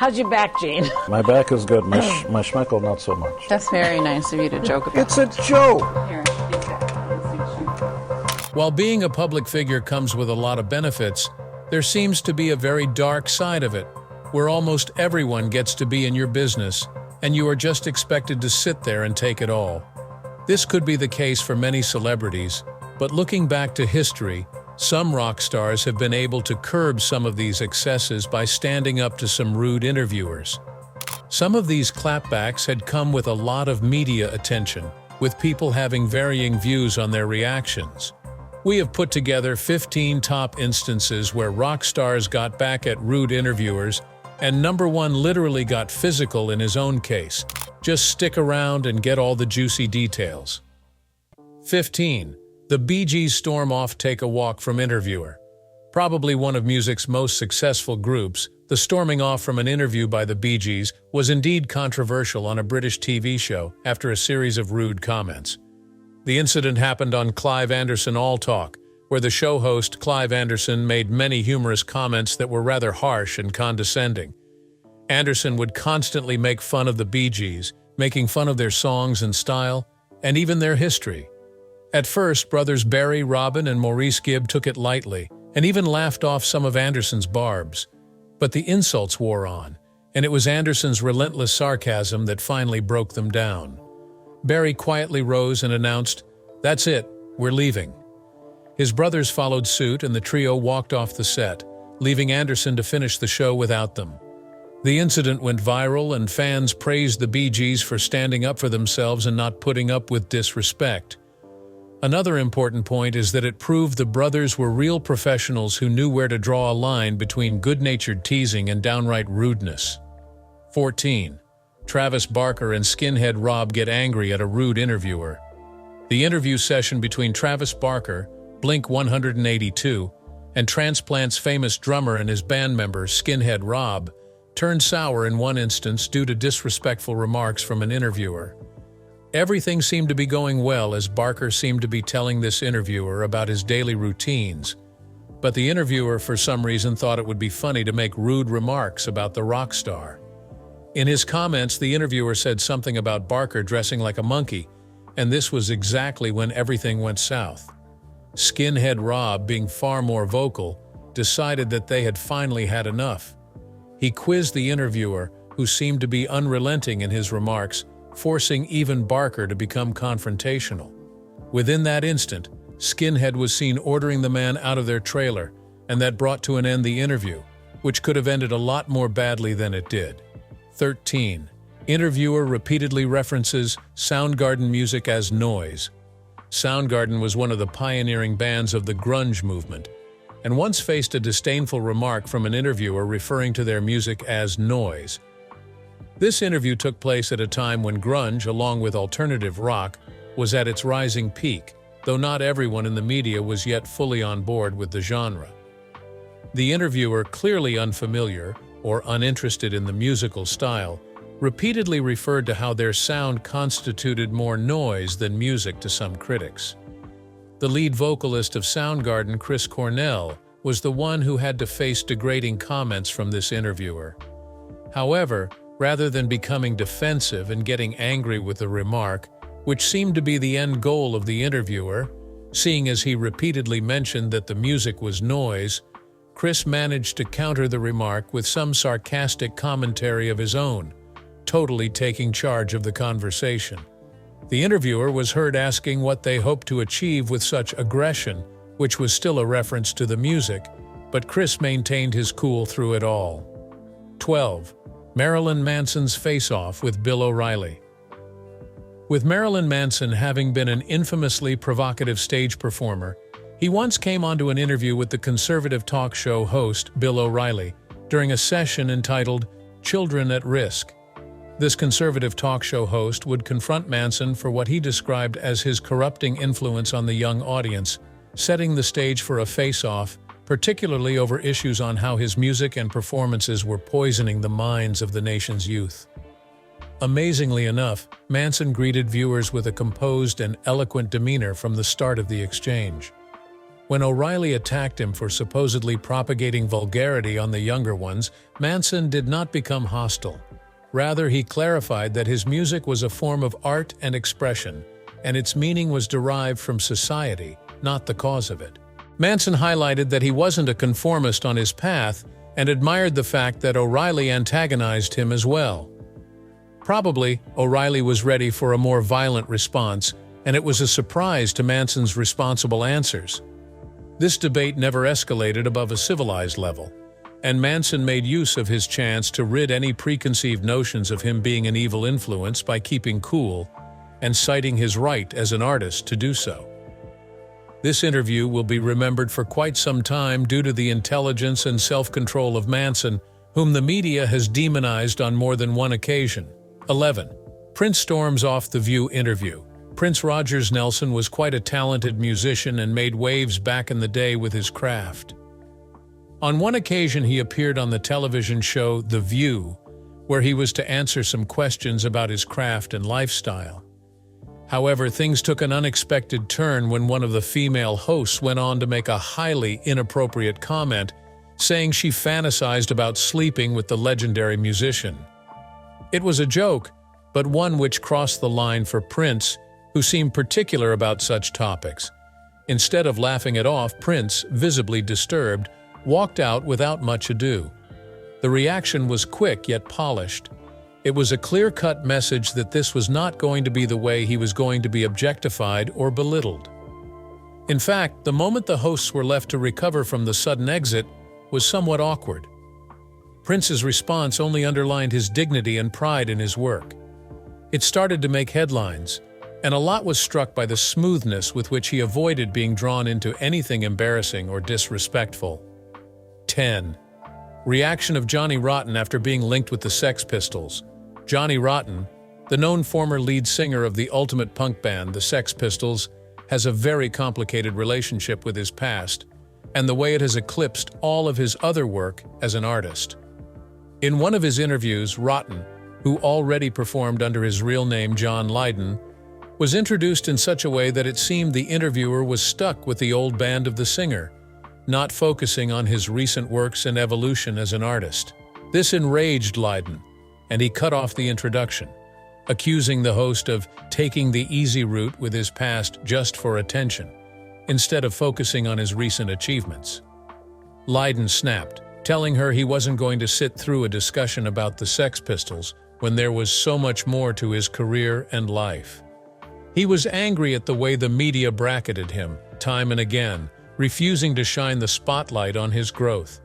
How's your back, Gene? My back is good. My schmeckle, not so much. That's very nice of you to joke about. It's a joke! Here. While being a public figure comes with a lot of benefits, there seems to be a very dark side of it, where almost everyone gets to be in your business, and you are just expected to sit there and take it all. This could be the case for many celebrities, but looking back to history, some rock stars have been able to curb some of these excesses by standing up to some rude interviewers. Some of these clapbacks had come with a lot of media attention, with people having varying views on their reactions. We have put together 15 top instances where rock stars got back at rude interviewers, and number one literally got physical in his own case. Just stick around and get all the juicy details. 15. The Bee Gees storm off Take a Walk from interviewer. Probably one of music's most successful groups, the storming off from an interview by the Bee Gees was indeed controversial on a British TV show after a series of rude comments. The incident happened on Clive Anderson All Talk, where the show host Clive Anderson made many humorous comments that were rather harsh and condescending. Anderson would constantly make fun of the Bee Gees, making fun of their songs and style, and even their history. At first, brothers Barry, Robin, and Maurice Gibb took it lightly, and even laughed off some of Anderson's barbs. But the insults wore on, and it was Anderson's relentless sarcasm that finally broke them down. Barry quietly rose and announced, "That's it, we're leaving." His brothers followed suit, and the trio walked off the set, leaving Anderson to finish the show without them. The incident went viral, and fans praised the Bee Gees for standing up for themselves and not putting up with disrespect. Another important point is that it proved the brothers were real professionals who knew where to draw a line between good-natured teasing and downright rudeness. 14. Travis Barker and Skinhead Rob get angry at a rude interviewer. The interview session between Travis Barker, Blink-182, and Transplant's famous drummer and his band member, Skinhead Rob, turned sour in one instance due to disrespectful remarks from an interviewer. Everything seemed to be going well as Barker seemed to be telling this interviewer about his daily routines, but the interviewer for some reason thought it would be funny to make rude remarks about the rock star. In his comments, the interviewer said something about Barker dressing like a monkey, and this was exactly when everything went south. Skinhead Rob, being far more vocal, decided that they had finally had enough. He quizzed the interviewer, who seemed to be unrelenting in his remarks, forcing even Barker to become confrontational. Within that instant, Skinhead was seen ordering the man out of their trailer, and that brought to an end the interview, which could have ended a lot more badly than it did. 13. Interviewer repeatedly references Soundgarden music as noise. Soundgarden was one of the pioneering bands of the grunge movement, and once faced a disdainful remark from an interviewer referring to their music as noise. This interview took place at a time when grunge, along with alternative rock, was at its rising peak, though not everyone in the media was yet fully on board with the genre. The interviewer, clearly unfamiliar or uninterested in the musical style, repeatedly referred to how their sound constituted more noise than music to some critics. The lead vocalist of Soundgarden, Chris Cornell, was the one who had to face degrading comments from this interviewer. However, rather than becoming defensive and getting angry with the remark, which seemed to be the end goal of the interviewer, seeing as he repeatedly mentioned that the music was noise, Chris managed to counter the remark with some sarcastic commentary of his own, totally taking charge of the conversation. The interviewer was heard asking what they hoped to achieve with such aggression, which was still a reference to the music, but Chris maintained his cool through it all. 12. Marilyn Manson's face-off with Bill OReilly. With Marilyn Manson having been an infamously provocative stage performer, he once came onto an interview with the conservative talk show host Bill OReilly during a session entitled Children at Risk. This conservative talk show host would confront Manson for what he described as his corrupting influence on the young audience, setting the stage for a face-off, particularly over issues on how his music and performances were poisoning the minds of the nation's youth. Amazingly enough, Manson greeted viewers with a composed and eloquent demeanor from the start of the exchange. When OReilly attacked him for supposedly propagating vulgarity on the younger ones, Manson did not become hostile. Rather, he clarified that his music was a form of art and expression, and its meaning was derived from society, not the cause of it. Manson highlighted that he wasn't a conformist on his path and admired the fact that OReilly antagonized him as well. Probably, OReilly was ready for a more violent response, and it was a surprise to Manson's responsible answers. This debate never escalated above a civilized level, and Manson made use of his chance to rid any preconceived notions of him being an evil influence by keeping cool and citing his right as an artist to do so. This interview will be remembered for quite some time due to the intelligence and self-control of Manson, whom the media has demonized on more than one occasion. 11. Prince storms off The View interview. Prince Rogers Nelson was quite a talented musician and made waves back in the day with his craft. On one occasion he appeared on the television show The View, where he was to answer some questions about his craft and lifestyle. However, things took an unexpected turn when one of the female hosts went on to make a highly inappropriate comment, saying she fantasized about sleeping with the legendary musician. It was a joke, but one which crossed the line for Prince, who seemed particular about such topics. Instead of laughing it off, Prince, visibly disturbed, walked out without much ado. The reaction was quick yet polished. It was a clear-cut message that this was not going to be the way he was going to be objectified or belittled. In fact, the moment the hosts were left to recover from the sudden exit was somewhat awkward. Prince's response only underlined his dignity and pride in his work. It started to make headlines, and a lot was struck by the smoothness with which he avoided being drawn into anything embarrassing or disrespectful. 10. Reaction of Johnny Rotten after being linked with the Sex Pistols. Johnny Rotten, the known former lead singer of the ultimate punk band, the Sex Pistols, has a very complicated relationship with his past, and the way it has eclipsed all of his other work as an artist. In one of his interviews, Rotten, who already performed under his real name John Lydon, was introduced in such a way that it seemed the interviewer was stuck with the old band of the singer, not focusing on his recent works and evolution as an artist. This enraged Lydon, and he cut off the introduction, accusing the host of taking the easy route with his past just for attention, instead of focusing on his recent achievements. Lydon snapped, telling her he wasn't going to sit through a discussion about the Sex Pistols when there was so much more to his career and life. He was angry at the way the media bracketed him, time and again, refusing to shine the spotlight on his growth.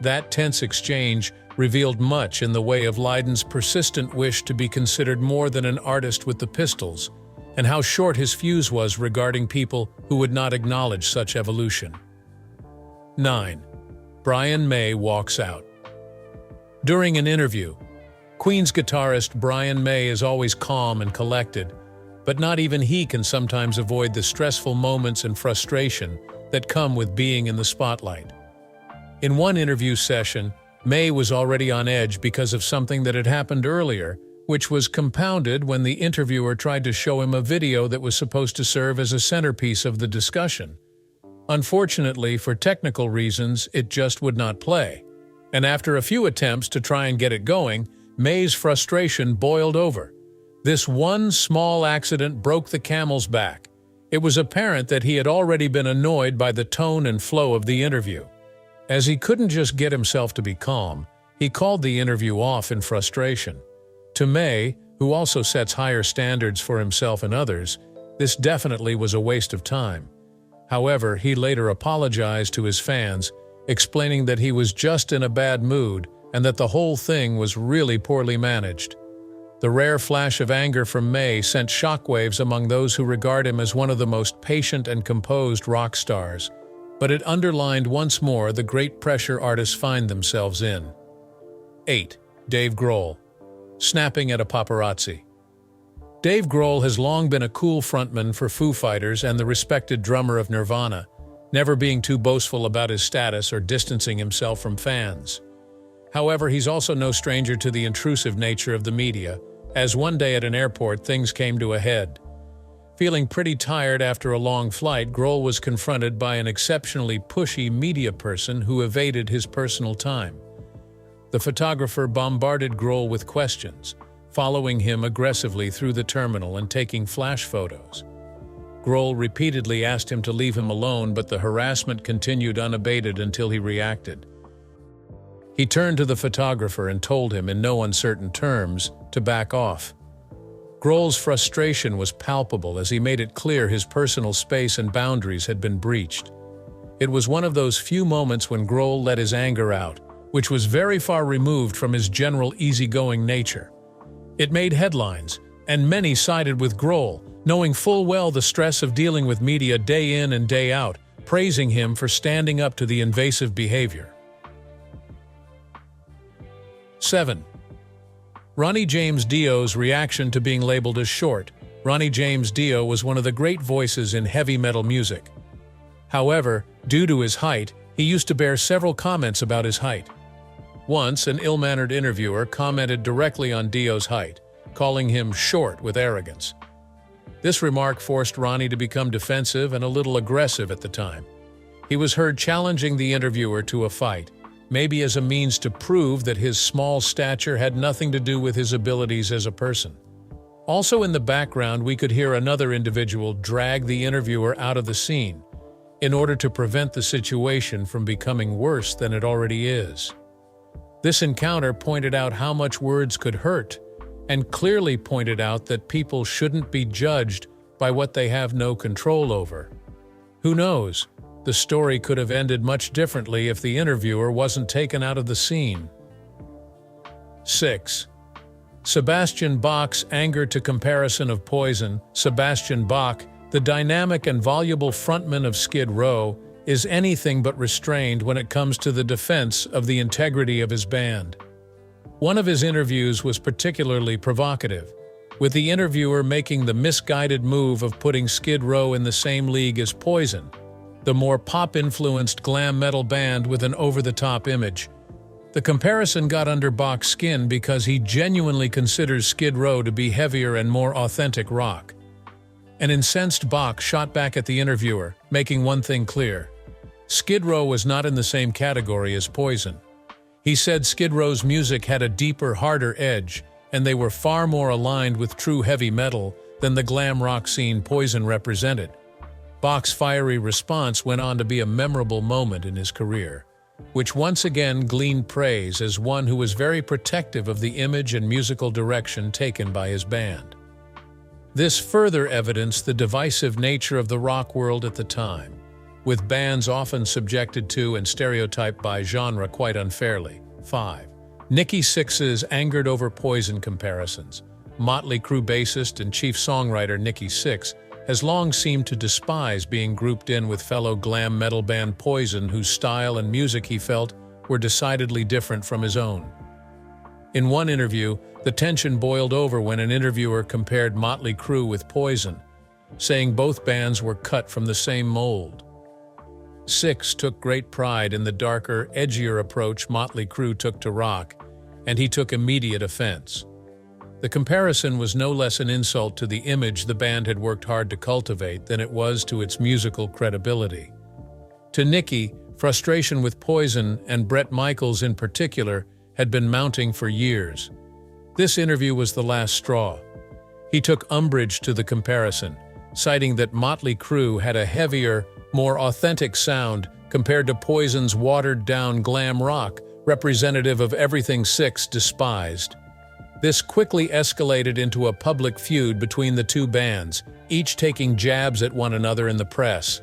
That tense exchange revealed much in the way of Lydon's persistent wish to be considered more than an artist with the Pistols, and how short his fuse was regarding people who would not acknowledge such evolution. 9. Brian May walks out. During an interview, Queen's guitarist Brian May is always calm and collected, but not even he can sometimes avoid the stressful moments and frustration that come with being in the spotlight. In one interview session, May was already on edge because of something that had happened earlier, which was compounded when the interviewer tried to show him a video that was supposed to serve as a centerpiece of the discussion. Unfortunately, for technical reasons, it just would not play. And after a few attempts to try and get it going, May's frustration boiled over. This one small accident broke the camel's back. It was apparent that he had already been annoyed by the tone and flow of the interview. As he couldn't just get himself to be calm, he called the interview off in frustration. To May, who also sets higher standards for himself and others, this definitely was a waste of time. However, he later apologized to his fans, explaining that he was just in a bad mood and that the whole thing was really poorly managed. The rare flash of anger from May sent shockwaves among those who regard him as one of the most patient and composed rock stars, but it underlined once more the great pressure artists find themselves in. 8. Dave Grohl. Snapping at a paparazzi. Dave Grohl has long been a cool frontman for Foo Fighters and the respected drummer of Nirvana, never being too boastful about his status or distancing himself from fans. However, he's also no stranger to the intrusive nature of the media, as one day at an airport things came to a head. Feeling pretty tired after a long flight, Grohl was confronted by an exceptionally pushy media person who evaded his personal time. The photographer bombarded Grohl with questions, following him aggressively through the terminal and taking flash photos. Grohl repeatedly asked him to leave him alone, but the harassment continued unabated until he reacted. He turned to the photographer and told him in no uncertain terms to back off. Grohl's frustration was palpable as he made it clear his personal space and boundaries had been breached. It was one of those few moments when Grohl let his anger out, which was very far removed from his general easygoing nature. It made headlines, and many sided with Grohl, knowing full well the stress of dealing with media day in and day out, praising him for standing up to the invasive behavior. 7. Ronnie James Dio's reaction to being labeled as short. Ronnie James Dio was one of the great voices in heavy metal music. However, due to his height, he used to bear several comments about his height. Once, an ill-mannered interviewer commented directly on Dio's height, calling him short with arrogance. This remark forced Ronnie to become defensive and a little aggressive at the time. He was heard challenging the interviewer to a fight, maybe as a means to prove that his small stature had nothing to do with his abilities as a person. Also in the background, we could hear another individual drag the interviewer out of the scene in order to prevent the situation from becoming worse than it already is. This encounter pointed out how much words could hurt, and clearly pointed out that people shouldn't be judged by what they have no control over. Who knows? The story could have ended much differently if the interviewer wasn't taken out of the scene. 6. Sebastian Bachs' anger to comparison of Poison. Sebastian Bach, the dynamic and voluble frontman of Skid Row, is anything but restrained when it comes to the defense of the integrity of his band. One of his interviews was particularly provocative, with the interviewer making the misguided move of putting Skid Row in the same league as Poison, the more pop-influenced glam metal band with an over-the-top image. The comparison got under Bach's skin because he genuinely considers Skid Row to be heavier and more authentic rock. An incensed Bach shot back at the interviewer, making one thing clear: Skid Row was not in the same category as Poison. He said Skid Row's music had a deeper, harder edge, and they were far more aligned with true heavy metal than the glam rock scene Poison represented. Bach's fiery response went on to be a memorable moment in his career, which once again gleaned praise as one who was very protective of the image and musical direction taken by his band. This further evidenced the divisive nature of the rock world at the time, with bands often subjected to and stereotyped by genre quite unfairly. 5. Nikki Sixx's angered over Poison comparisons. Motley Crue bassist and chief songwriter Nikki Sixx has long seemed to despise being grouped in with fellow glam metal band Poison, whose style and music he felt were decidedly different from his own. In one interview, the tension boiled over when an interviewer compared Motley Crue with Poison, saying both bands were cut from the same mold. Sixx took great pride in the darker, edgier approach Motley Crue took to rock, and he took immediate offense. The comparison was no less an insult to the image the band had worked hard to cultivate than it was to its musical credibility. To Nikki, frustration with Poison, and Bret Michaels in particular, had been mounting for years. This interview was the last straw. He took umbrage to the comparison, citing that Motley Crue had a heavier, more authentic sound compared to Poison's watered-down glam rock, representative of everything Sixx despised. This quickly escalated into a public feud between the two bands, each taking jabs at one another in the press.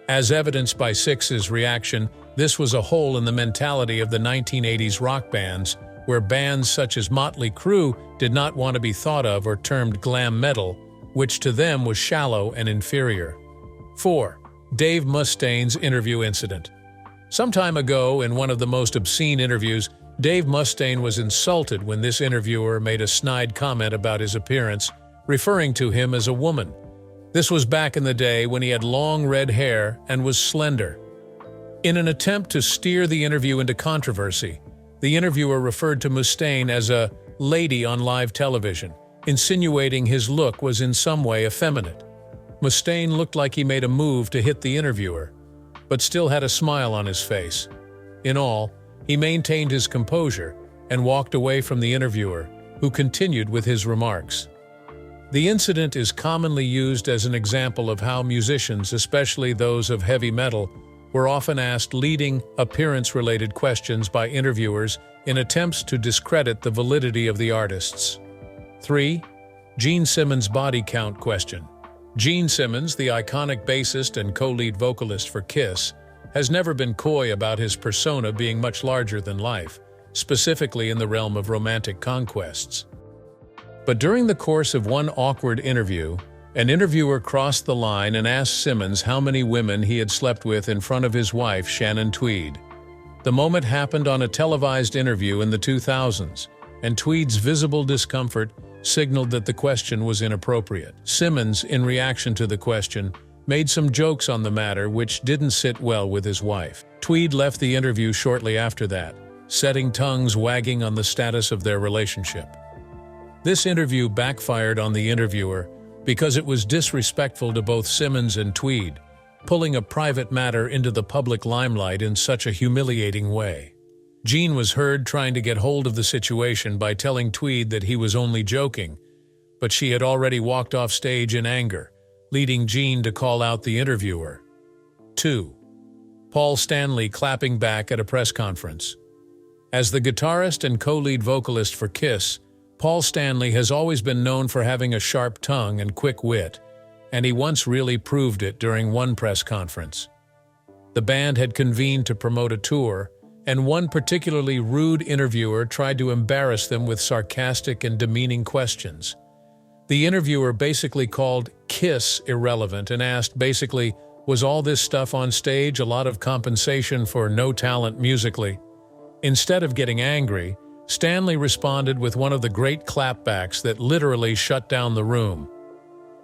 As evidenced by Sixx's reaction, this was a hole in the mentality of the 1980s rock bands, where bands such as Motley Crue did not want to be thought of or termed glam metal, which to them was shallow and inferior. 4. Dave Mustaine's interview incident. Some time ago, in one of the most obscene interviews, Dave Mustaine was insulted when this interviewer made a snide comment about his appearance, referring to him as a woman. This was back in the day when he had long red hair and was slender. In an attempt to steer the interview into controversy, the interviewer referred to Mustaine as a lady on live television, insinuating his look was in some way effeminate. Mustaine looked like he made a move to hit the interviewer, but still had a smile on his face. In all, he maintained his composure and walked away from the interviewer, who continued with his remarks. The incident is commonly used as an example of how musicians, especially those of heavy metal, were often asked leading, appearance-related questions by interviewers in attempts to discredit the validity of the artists. 3. Gene Simmons' body count question. Gene Simmons, the iconic bassist and co-lead vocalist for Kiss, has never been coy about his persona being much larger than life, specifically in the realm of romantic conquests. But during the course of one awkward interview, an interviewer crossed the line and asked Simmons how many women he had slept with in front of his wife, Shannon Tweed. The moment happened on a televised interview in the 2000s, and Tweed's visible discomfort signaled that the question was inappropriate. Simmons, in reaction to the question, made some jokes on the matter which didn't sit well with his wife. Tweed left the interview shortly after that, setting tongues wagging on the status of their relationship. This interview backfired on the interviewer because it was disrespectful to both Simmons and Tweed, pulling a private matter into the public limelight in such a humiliating way. Gene was heard trying to get hold of the situation by telling Tweed that he was only joking, but she had already walked off stage in anger, leading Gene to call out the interviewer. 2. Paul Stanley clapping back at a press conference. As the guitarist and co-lead vocalist for Kiss, Paul Stanley has always been known for having a sharp tongue and quick wit, and he once really proved it during one press conference. The band had convened to promote a tour, and one particularly rude interviewer tried to embarrass them with sarcastic and demeaning questions. The interviewer basically called Kiss irrelevant and asked basically, was all this stuff on stage a lot of compensation for no talent musically? Instead of getting angry, Stanley responded with one of the great clapbacks that literally shut down the room.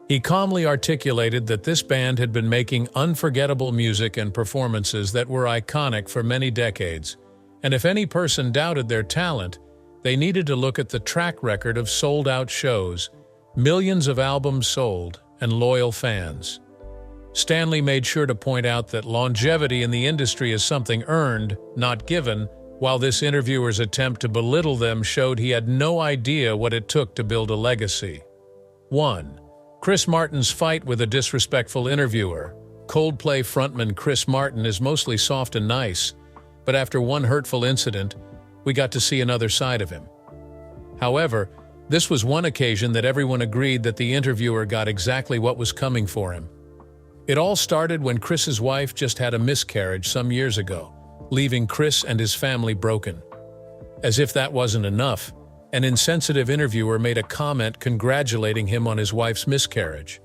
He calmly articulated that this band had been making unforgettable music and performances that were iconic for many decades, and if any person doubted their talent, they needed to look at the track record of sold-out shows, millions of albums sold, and loyal fans. Stanley made sure to point out that longevity in the industry is something earned, not given, while this interviewer's attempt to belittle them showed he had no idea what it took to build a legacy. 1. Chris Martin's fight with a disrespectful interviewer. Coldplay frontman Chris Martin is mostly soft and nice, but after one hurtful incident, we got to see another side of him. However, this was one occasion that everyone agreed that the interviewer got exactly what was coming for him. It all started when Chris's wife just had a miscarriage some years ago, leaving Chris and his family broken. As if that wasn't enough, an insensitive interviewer made a comment congratulating him on his wife's miscarriage.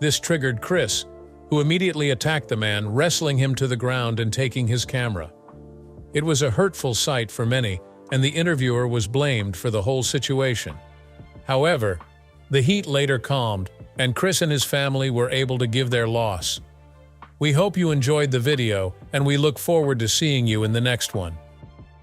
This triggered Chris, who immediately attacked the man, wrestling him to the ground and taking his camera. It was a hurtful sight for many, and the interviewer was blamed for the whole situation. However, the heat later calmed, and Chris and his family were able to give their loss. We hope you enjoyed the video, and we look forward to seeing you in the next one.